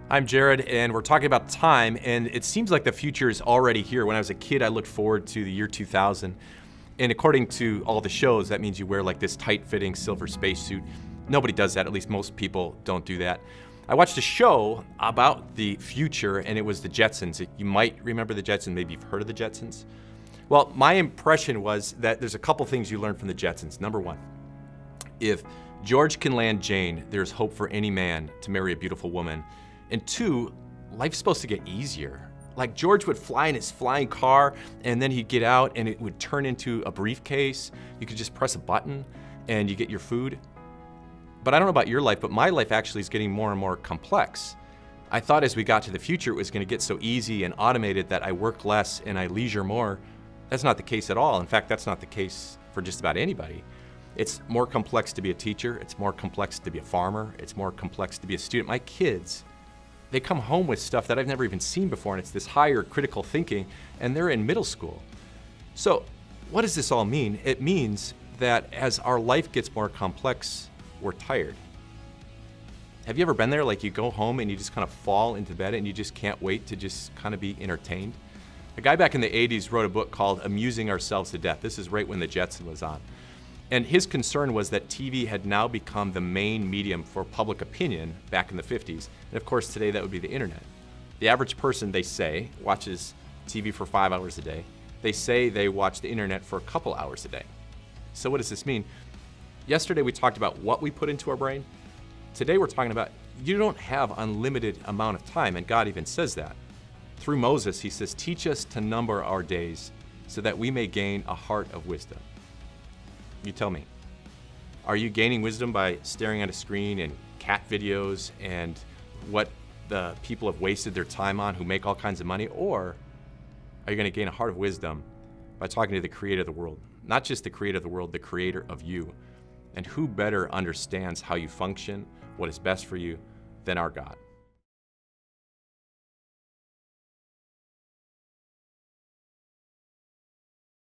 I'm Jared, and we're talking about time, and it seems like the future is already here. When I was a kid, I looked forward to the year 2000, and according to all the shows, that means you wear like this tight-fitting silver spacesuit. Nobody does that, at least most people don't do that. I watched a show about the future, and it was the Jetsons. You might remember the Jetsons, maybe you've heard of the Jetsons. Well, my impression was that there's a couple things you learn from the Jetsons. Number one, if George can land Jane, there's hope for any man to marry a beautiful woman. And two, life's supposed to get easier. Like George would fly in his flying car, and then he'd get out and it would turn into a briefcase. You could just press a button and you get your food. But I don't know about your life, but my life actually is getting more and more complex. I thought as we got to the future, it was gonna get so easy and automated that I work less and I leisure more. That's not the case at all. In fact, that's not the case for just about anybody. It's more complex to be a teacher. It's more complex to be a farmer. It's more complex to be a student. My kids, they come home with stuff that I've never even seen before, and it's this higher critical thinking, and they're in middle school. So what does this all mean? It means that as our life gets more complex, we're tired. Have you ever been there? Like you go home and you just kind of fall into bed and you just can't wait to just kind of be entertained? A guy back in the 80s wrote a book called Amusing Ourselves to Death. This is right when the Jetson was on. And his concern was that TV had now become the main medium for public opinion back in the 50s. And of course, today that would be the internet. The average person, they say, watches TV for 5 hours a day. They say they watch the internet for a couple hours a day. So what does this mean? Yesterday we talked about what we put into our brain. Today we're talking about you don't have unlimited amount of time, and God even says that. Through Moses, he says, teach us to number our days so that we may gain a heart of wisdom. You tell me, are you gaining wisdom by staring at a screen and cat videos and what the people have wasted their time on who make all kinds of money? Or are you going to gain a heart of wisdom by talking to the creator of the world? Not just the creator of the world, the creator of you. And who better understands how you function, what is best for you, than our God?